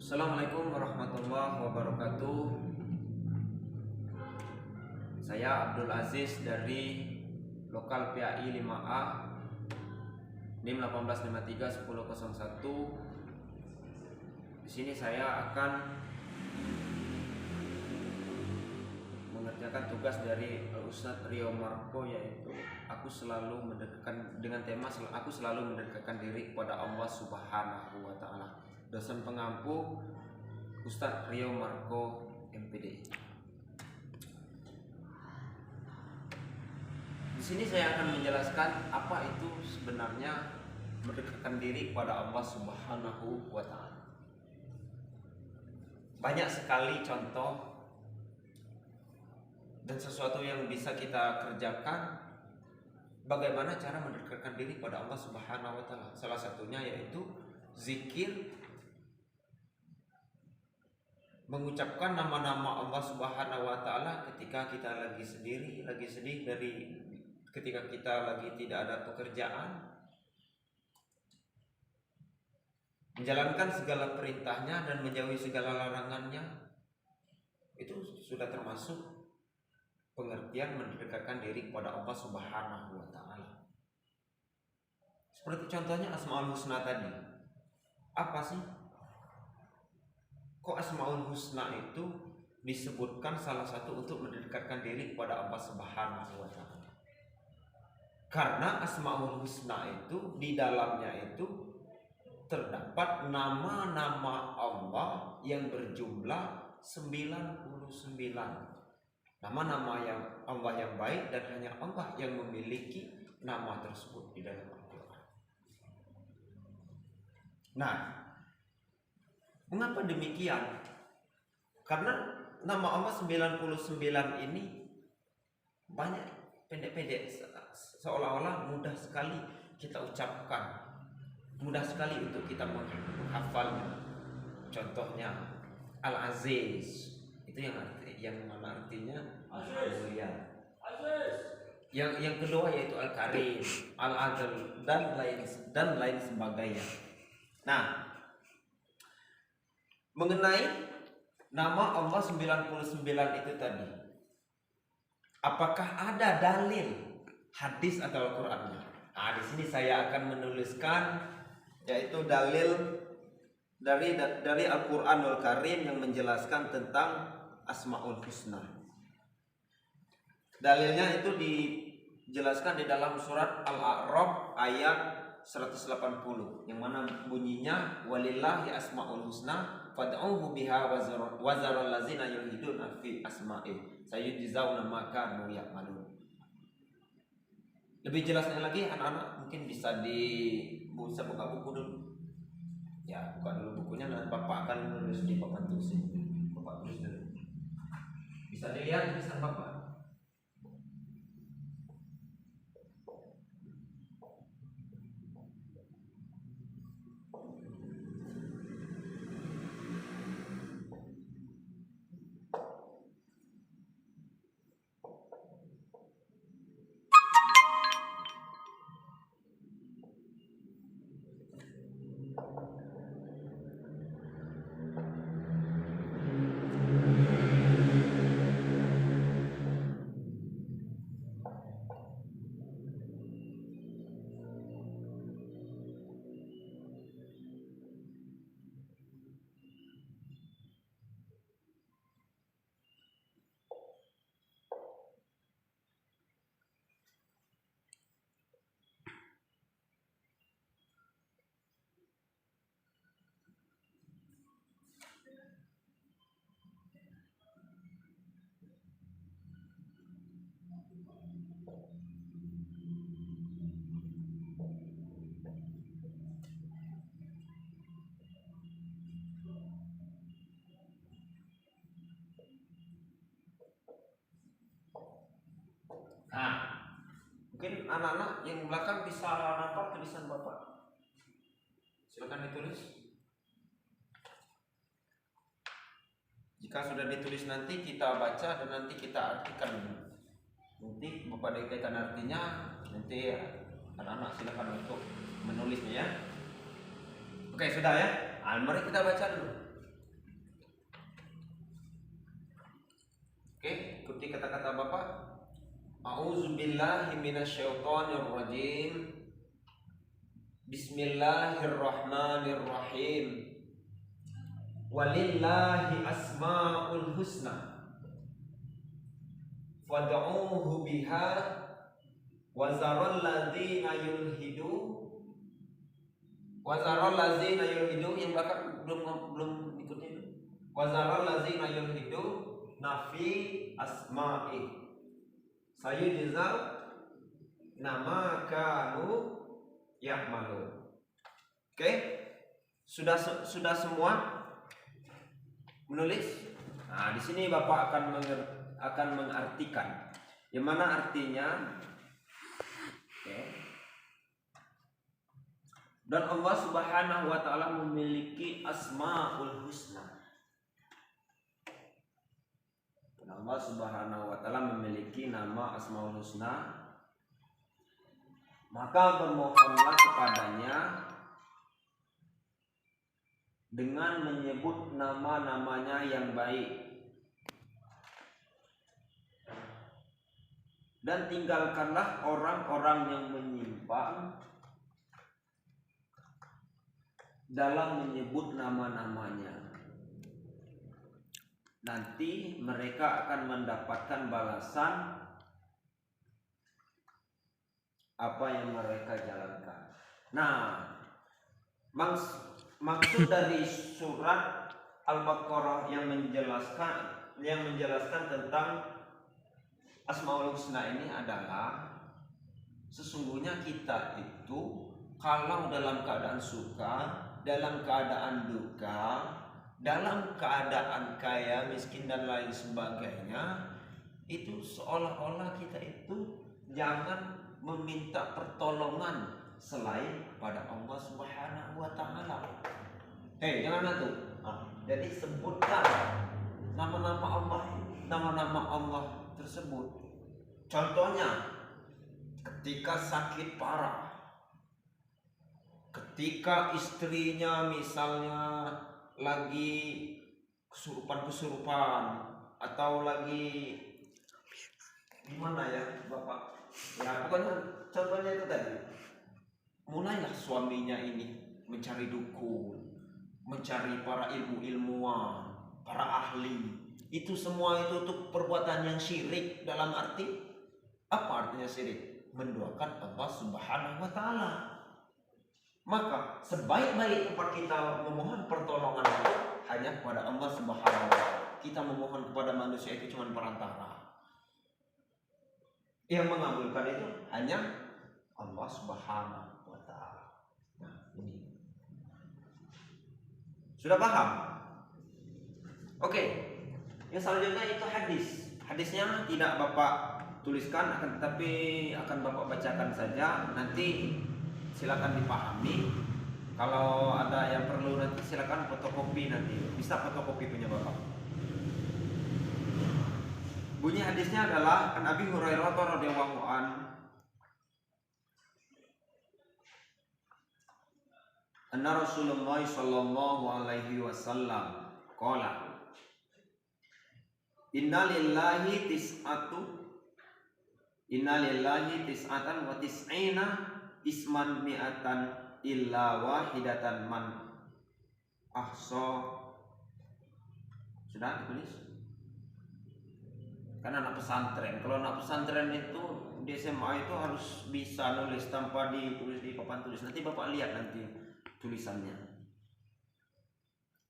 Assalamualaikum warahmatullahi wabarakatuh. Saya Abdul Aziz dari Lokal PAI 5A NIM 18531001. Di sini saya akan mengerjakan tugas dari Ustadz Rio Marco, yaitu aku selalu mendekatkan dengan tema aku selalu mendekatkan diri kepada Allah Subhanahu wa taala. Dosen pengampu Ustadz Rio Marco MPD. Di sini saya akan menjelaskan apa itu sebenarnya mendekatkan diri kepada Allah Subhanahu wa taala. Banyak sekali contoh dan sesuatu yang bisa kita kerjakan bagaimana cara mendekatkan diri kepada Allah Subhanahu wa taala. Salah satunya yaitu zikir, mengucapkan nama-nama Allah Subhanahu wa taala ketika kita lagi sendiri, lagi sedih, ketika kita lagi tidak ada pekerjaan, menjalankan segala perintahnya dan menjauhi segala larangannya. Itu sudah termasuk pengertian mendekatkan diri kepada Allah Subhanahu wa taala. Seperti contohnya Asmaul Husna tadi. Apa sih? Kok Asmaul Husna itu disebutkan salah satu untuk mendekatkan diri kepada Allah Subhanahu wa taala? Karena Asmaul Husna itu di dalamnya itu terdapat nama-nama Allah yang berjumlah 99. Nama-nama yang Allah yang baik, dan hanya Allah yang memiliki nama tersebut di dalam Al-Quran. Nah, mengapa demikian? Karena nama Allah 99 ini banyak, pendek-pendek, seolah-olah mudah sekali kita ucapkan, mudah sekali untuk kita menghafalnya. Contohnya Al-Aziz, itu yang mana artinya mulia. Yang kedua yaitu Al-Karim, Al-Adl, dan lain sebagainya. Nah, mengenai nama Allah 99 itu tadi, apakah ada dalil hadis atau Al-Qur'annya? Nah, di sini saya akan menuliskan yaitu dalil dari Al-Qur'anul Karim yang menjelaskan tentang Asmaul Husna. Dalilnya itu dijelaskan di dalam surat Al-A'raf ayat 180, yang mana bunyinya walillahi asmaul husna fad'uhu biha wa zarul ladzina yulhiduna fi asma'i sayujzauna ma kanu ya'malun. Lebih jelasnya lagi anak-anak mungkin bisa buka buku dulu. Ya, buka dulu bukunya, nanti Bapak akan menulis di papan tulis. Bapak tulis dulu. Bisa dilihat tulisan Bapak. Nah, mungkin anak-anak yang belakang bisa nampak tulisan Bapak. Silakan ditulis. Jika sudah ditulis nanti kita baca dan nanti kita artikan. Nanti Bapak dikatakan artinya, nanti anak-anak silakan untuk menulisnya ya. Oke, sudah ya. Mari kita baca dulu. Oke, ikuti kata-kata Bapak. A'udzubillahi minasyaitonirrajim. Bismillahirrahmanirrahim. Walillahi asmaul husna fad'uuhu biha wa zarul ladzina yulhidu yang belakang belum ikutin. Wa zarul ladzina yulhidu nafi asma'i sayujzal nama kanu ya'malu. Oke? Sudah semua menulis? Nah, di sini Bapak akan mengartikan. Yang mana artinya? Oke. Dan Allah Subhanahu wa taala memiliki asmaul husna. Dan Allah Subhanahu wa taala memiliki nama asmaul husna. Maka bermohonlah kepadanya dengan menyebut nama-namanya yang baik, dan tinggalkanlah orang-orang yang menyimpang dalam menyebut nama-namanya. Nanti mereka akan mendapatkan balasan apa yang mereka jalankan. Nah, maksud dari surat Al-Baqarah yang menjelaskan tentang Asmaul Husna ini adalah sesungguhnya kita itu kalau dalam keadaan suka, dalam keadaan duka, dalam keadaan kaya, miskin dan lain sebagainya, itu seolah-olah kita itu jangan meminta pertolongan selain pada Allah Subhanahu wa taala. Jangan itu. Jadi sebutkan nama-nama Allah tersebut. Contohnya ketika sakit parah, ketika istrinya misalnya lagi kesurupan atau lagi gimana ya Bapak? Ya pokoknya contohnya itu tadi. Mulailah suaminya ini mencari dukun, mencari para ilmuwan, para ahli. Itu semua itu untuk perbuatan yang syirik. Dalam arti apa artinya syirik? Menduakan Allah Subhanahu wa taala. Maka sebaik-baik tempat kita memohon pertolongan itu hanya kepada Allah Subhanahu wa taala. Kita memohon kepada manusia itu cuma perantara. Yang mengabulkan itu hanya Allah Subhanahu wa taala. Nah, ini. Sudah paham? Oke. Yang selanjutnya itu hadis. Hadisnya tidak Bapak tuliskan, tetapi akan Bapak bacakan saja. Nanti silakan dipahami. Kalau ada yang perlu nanti silakan fotokopi nanti. Bisa fotokopi punya Bapak. Bunyi hadisnya adalah an Abi Hurairah radhiyallahu an anna Rasulullah sallallahu alaihi wasallam qala innalillahi tis'atan wa tis'ina isman mi'atan illa wahidatan man ahsa. Sudah ditulis? Karena anak pesantren, kalau anak pesantren itu di SMA itu harus bisa nulis tanpa ditulis di papan tulis. Nanti Bapak lihat nanti tulisannya.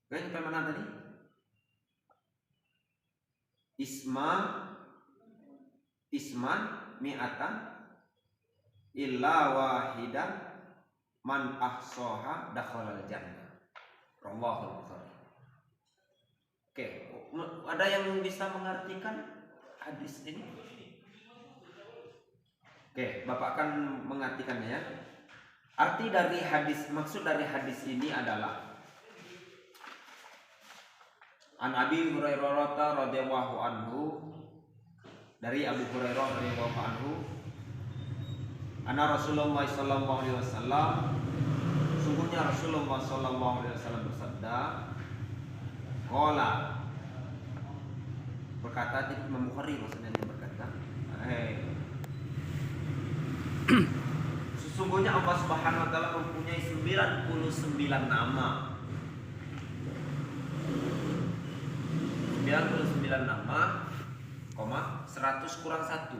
Oke, sampai mana tadi? Isman mi'atan illa wahidan man ahsaha dakhalal jannah. Rawahu Bukhari. Oke, ada yang bisa mengartikan hadis ini? Oke, Bapak akan mengartikannya ya. Arti dari hadis, maksud dari hadis ini adalah an Abi Hurairah radhiyallahu anhu, dari Abu Hurairah radhiyallahu anhu, anna Rasulullah sallallahu alaihi wasallam, sungguhnya Rasulullah sallallahu alaihi wasallam bersabda, qala Berkata Imam Bukhari, maksudnya dia berkata, sesungguhnya Allah Subhanahu wa taala mempunyai 99 nama. 99 nama, 100 kurang 1.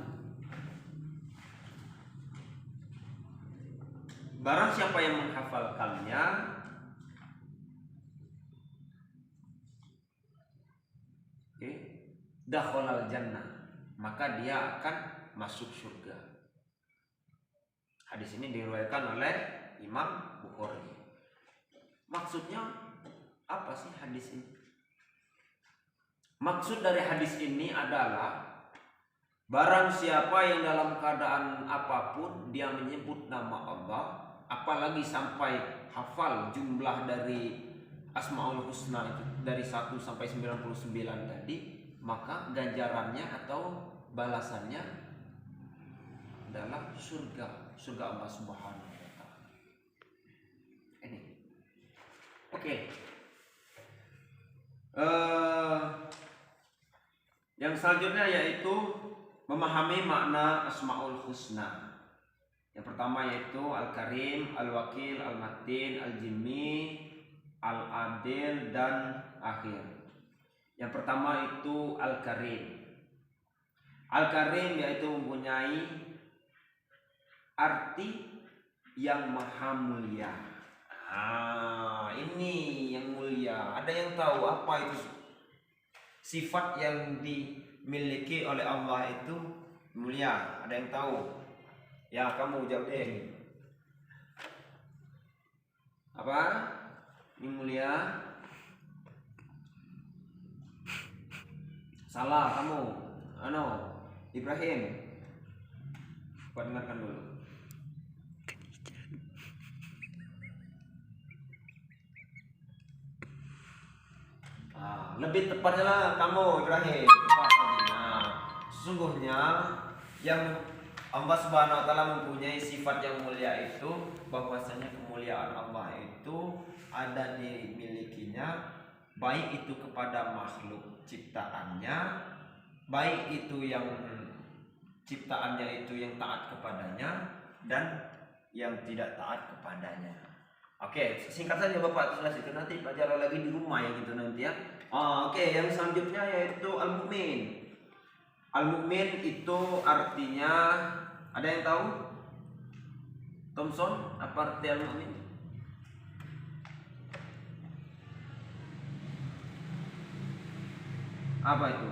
Barang siapa yang menghafalkannya, dakhalal jannah, maka dia akan masuk surga. Hadis ini diriwayatkan oleh Imam Bukhari. Maksudnya apa sih hadis ini? Maksud dari hadis ini adalah barang siapa yang dalam keadaan apapun dia menyebut nama Allah, apalagi sampai hafal jumlah dari Asmaul Husna itu dari 1 sampai 99 tadi, maka ganjarannya atau balasannya adalah surga Allah Subhanahu wa taala. Ini. Oke. Yang selanjutnya yaitu memahami makna Asmaul Husna. Yang pertama yaitu Al-Karim, Al-Wakil, Al-Matin, Al-Jimmi, Al-Adil, dan Akhir. Yang pertama itu Al-Karim. Al-Karim yaitu mempunyai arti yang maha mulia. Ini yang mulia. Ada yang tahu apa itu sifat yang dimiliki oleh Allah itu mulia? Ada yang tahu? Ya, kamu jawab deh. Apa? Ini mulia? Salah kamu. Ibrahim. Kau dengarkan dulu. Lebih tepatnya lah kamu Ibrahim. Sesungguhnya yang Allah Subhanahu wa taala mempunyai sifat yang mulia itu, bahwasanya kemuliaan Allah itu ada dimilikinya, baik itu kepada makhluk ciptaannya, baik itu yang ciptaannya itu yang taat kepadanya dan yang tidak taat kepadanya. Oke, singkat saja Bapak, jelas itu nanti pelajaran lagi di rumah ya gitu nanti ya. Oke, yang selanjutnya yaitu Al-Mu'min. Al-Mu'min itu artinya, ada yang tahu? Thompson, apa arti Al-Mu'min? Apa itu?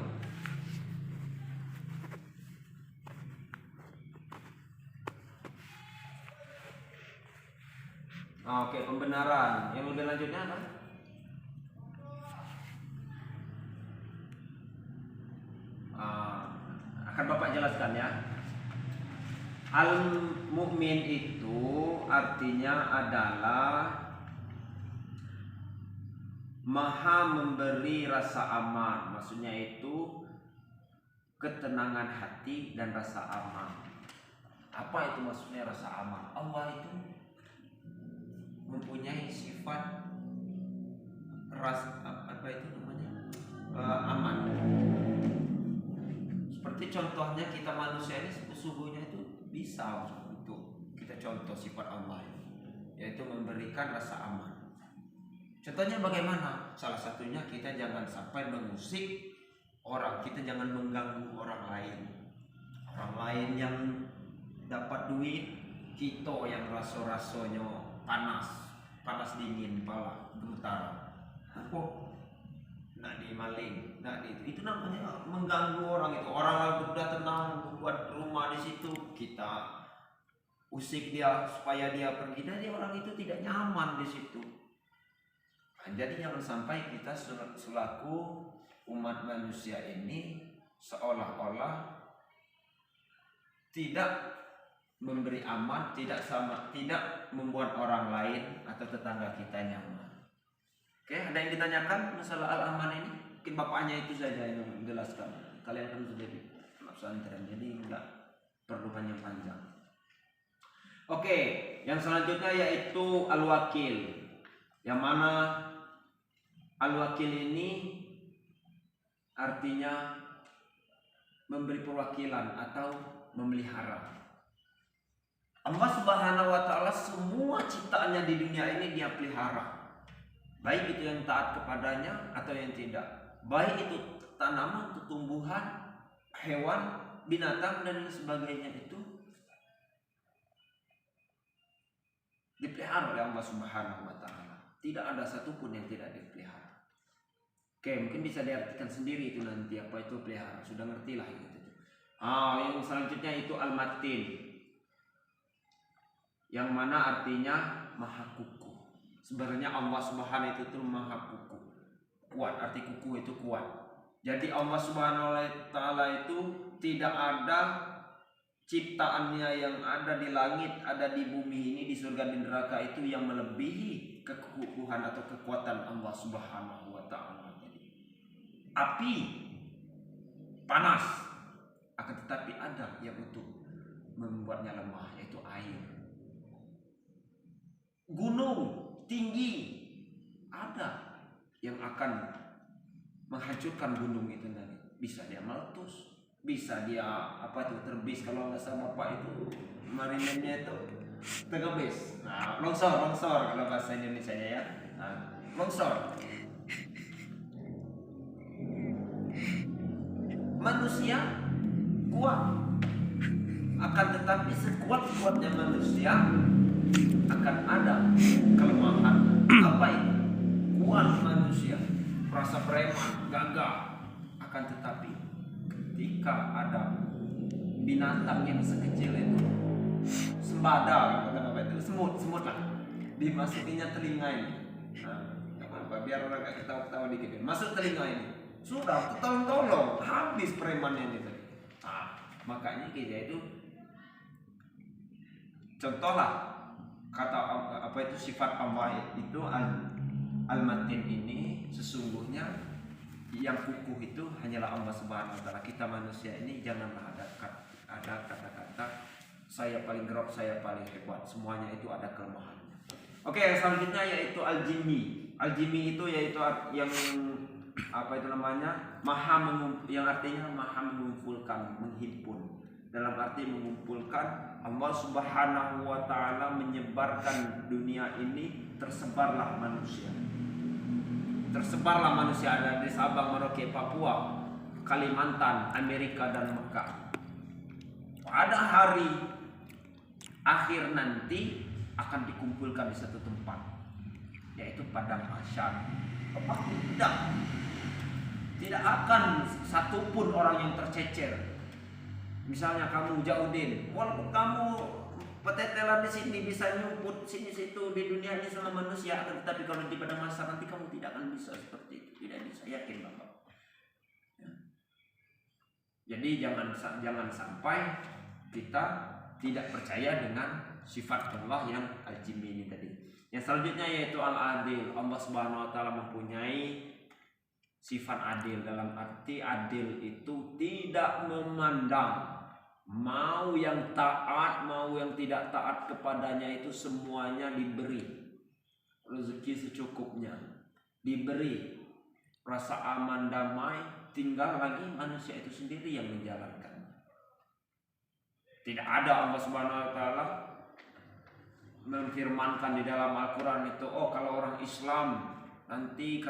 Oke, pembenaran. Yang lebih lanjutnya apa? Akan Bapak jelaskan ya. Al-Mu'min itu artinya adalah maha memberi rasa aman. Maksudnya itu ketenangan hati dan rasa aman. Apa itu maksudnya rasa aman? Allah itu mempunyai sifat apa itu namanya? Aman. Seperti contohnya kita manusia ini sesungguhnya itu bisa untuk kita contoh sifat Allah, yaitu memberikan rasa aman. Contohnya bagaimana? Salah satunya kita jangan sampai mengusik orang, kita jangan mengganggu orang lain. Orang lain yang dapat duit, kita yang raso-rasonya panas dingin, pala gemetar. Nak dimaling, itu namanya mengganggu orang itu. Orang lain sudah tenang buat rumah di situ, kita usik dia supaya dia pergi, dan orang itu tidak nyaman di situ. Jadi jangan sampai kita selaku umat manusia ini seolah-olah tidak memberi aman, tidak membuat orang lain atau tetangga kita nyaman. Oke, ada yang ditanyakan masalah al-aman ini? Mungkin bapaknya itu saja yang menjelaskan. Kalian kan sudah di pesantren, jadi enggak perlu panjang-panjang. Oke, yang selanjutnya yaitu al-wakil. Yang mana al-wakil ini artinya memberi perwakilan atau memelihara. Allah Subhanahu wa taala semua ciptaannya di dunia ini dia pelihara. Baik itu yang taat kepadanya atau yang tidak. Baik itu tanaman, tumbuhan, hewan, binatang dan lain sebagainya itu dipelihara oleh Allah Subhanahu wa taala. Tidak ada satupun yang tidak dipelihara. Oke, mungkin bisa diartikan sendiri itu nanti apa itu pelihara. Sudah ngerti lah gitu. Yang selanjutnya itu al-matin. Yang mana artinya maha kukuh. Sebenarnya Allah Subhanahu itu maha kukuh. Kuat, arti kukuh itu kuat. Jadi Allah Subhanahu wa taala itu tidak ada ciptaannya yang ada di langit, ada di bumi ini, di surga, di neraka itu yang melebihi kekukuhan atau kekuatan Allah Subhanahu wa taala. Api panas, akan tetapi ada yang untuk membuatnya lemah, yaitu air. Gunung tinggi, ada yang akan menghancurkan gunung itu nanti. Bisa dia meletus, bisa dia terbis, kalau nggak salah bapak itu marinernya itu terbis. Nah, longsor kalau bahasa Indonesia ya. Nah, longsor. Manusia kuat, akan tetapi sekuat-kuatnya manusia akan ada kelemahan. Apa itu? Kuat manusia, rasa preman, gagah, akan tetapi ketika ada binatang yang sekecil itu, sembada kata bapak itu, semut lah, dimasukinya telinga ini. Nah, biar orang gak ketawa-ketawa dikit, masuk telinga ini, sudah tolong habis premannya ini tadi. Makanya kita itu contohlah kata itu sifat Allah itu al-matin ini sesungguhnya yang kukuh itu hanyalah Allah Subhanahu wa taala. Kita manusia ini janganlah ada kata-kata saya paling gerok, saya paling hebat. Semuanya itu ada kelemahannya. Oke, yang selanjutnya yaitu al-jimmi. Al-jimmi itu yaitu yang yang artinya maha mengumpulkan, menghimpun. Dalam arti mengumpulkan, Allah Subhanahu wa taala menyebarkan dunia ini, tersebarlah manusia. Tersebarlah manusia ada di Sabang, Merauke, Papua, Kalimantan, Amerika dan Mekah. Pada hari akhir nanti akan dikumpulkan di satu tempat, yaitu padang mahsyar. Tidak akan satupun orang yang tercecer. Misalnya kamu Jaudin, walaupun kamu petetelan di sini bisa nyumput sini situ di dunia ini sama manusia, tetapi kalau di padang mahsyar nanti kamu tidak akan bisa seperti itu, tidak bisa, yakin Bapak. Ya. Jadi jangan sampai kita tidak percaya dengan sifat Allah yang al-jimmi ini tadi. Yang selanjutnya yaitu al-adil. Allah Subhanahu wa taala mempunyai sifat adil, dalam arti adil itu tidak memandang mau yang taat, mau yang tidak taat kepadanya, itu semuanya diberi rezeki secukupnya, diberi rasa aman damai, tinggal lagi manusia itu sendiri yang menjalankan. Tidak ada Allah Subhanahu wa taala memfirmankan di dalam Al-Qur'an itu, kalau orang Islam nanti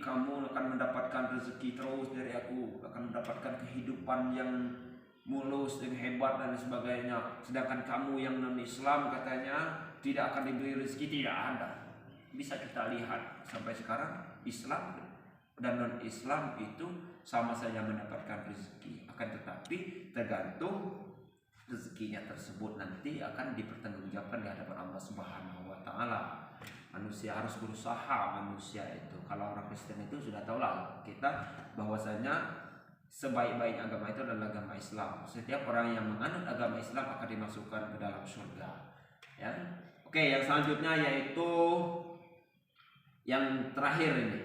kamu akan mendapatkan rezeki terus dari aku, akan mendapatkan kehidupan yang mulus dan hebat dan sebagainya. Sedangkan kamu yang non-Islam katanya tidak akan diberi rezeki, tidak ada. Bisa kita lihat sampai sekarang Islam dan non-Islam itu sama saja mendapatkan rezeki. Akan tetapi tergantung rezekinya tersebut nanti akan dipertanggungjawabkan di hadapan Allah Subhanahu wa taala. Manusia harus berusaha, manusia itu. Kalau orang Kristen itu sudah tahulah kita bahwasanya sebaik-baik agama itu adalah agama Islam. Setiap orang yang menganut agama Islam akan dimasukkan ke dalam surga. Ya. Oke, yang selanjutnya yaitu yang terakhir ini.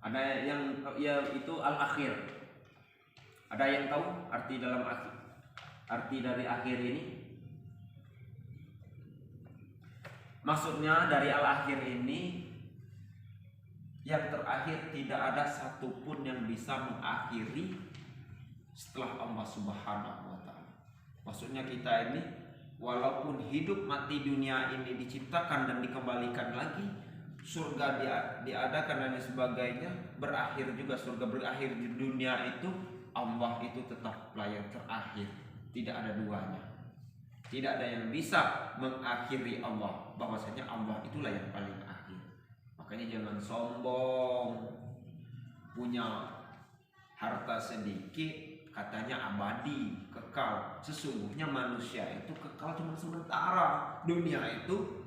Ada yang yaitu al-akhir. Ada yang tahu arti dari akhir ini? Maksudnya dari al-akhir ini, yang terakhir tidak ada satupun yang bisa mengakhiri setelah Allah Subhanahu wa taala. Maksudnya kita ini walaupun hidup mati dunia ini diciptakan dan dikembalikan lagi, surga diadakan dan sebagainya, berakhir juga surga, berakhir di dunia itu, Allah itu tetap yang terakhir, tidak ada duanya. Tidak ada yang bisa mengakhiri Allah, bahwasanya Allah itulah yang paling akhir. Makanya jangan sombong, punya harta sedikit katanya abadi, kekal. Sesungguhnya manusia itu kekal cuma sementara, dunia itu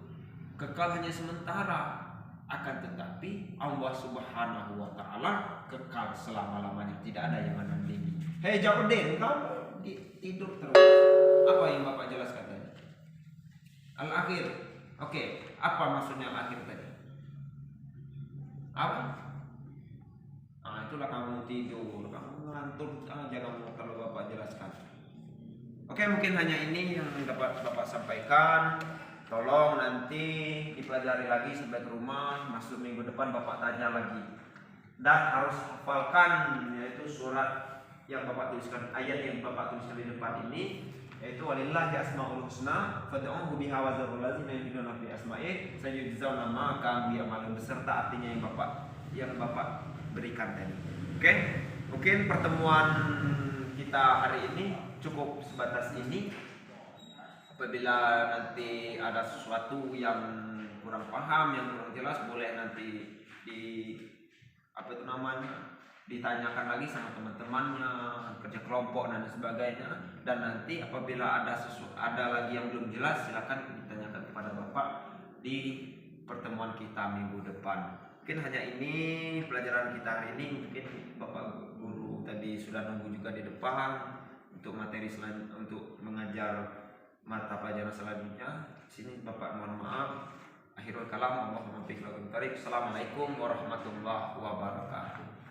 kekal hanya sementara. Akan tetapi Allah Subhanahu wa taala kekal selama-lamanya, tidak ada yang menandingi. Hei Jaudin, kamu tidur terus. Apa yang Bapak jelaskan tadi? Al-akhir. Oke, apa maksudnya al-akhir tadi? Apa? Nah, itulah kamu tidur, kamu ngantuk aja kamu kalau Bapak jelaskan. Oke, mungkin hanya ini yang dapat Bapak sampaikan. Tolong nanti dipelajari lagi sampai ke rumah, masuk minggu depan Bapak tanya lagi. Dan harus hafalkan yaitu surat yang Bapak tuliskan, ayat yang Bapak tuliskan di depan ini, yaitu walillahi asmaul husna fad'uhu biha wa dzarul ladzina yulhiduna fi asma'i sayujzauna ma kanu ya'malun, beserta artinya yang Bapak berikan tadi. Oke? Mungkin pertemuan kita hari ini cukup sebatas ini. Apabila nanti ada sesuatu yang kurang paham, yang kurang jelas, boleh nanti ditanyakan lagi sama teman-temannya, kerja kelompok dan sebagainya. Dan nanti apabila ada lagi yang belum jelas, silakan ditanyakan kepada Bapak di pertemuan kita minggu depan. Mungkin hanya ini pelajaran kita hari ini. Mungkin Bapak Guru tadi sudah nunggu juga di depan untuk materi untuk mengajar mata pelajaran selanjutnya. Sini Bapak mohon maaf. Akhirul kalam, Assalamualaikum warahmatullahi wabarakatuh.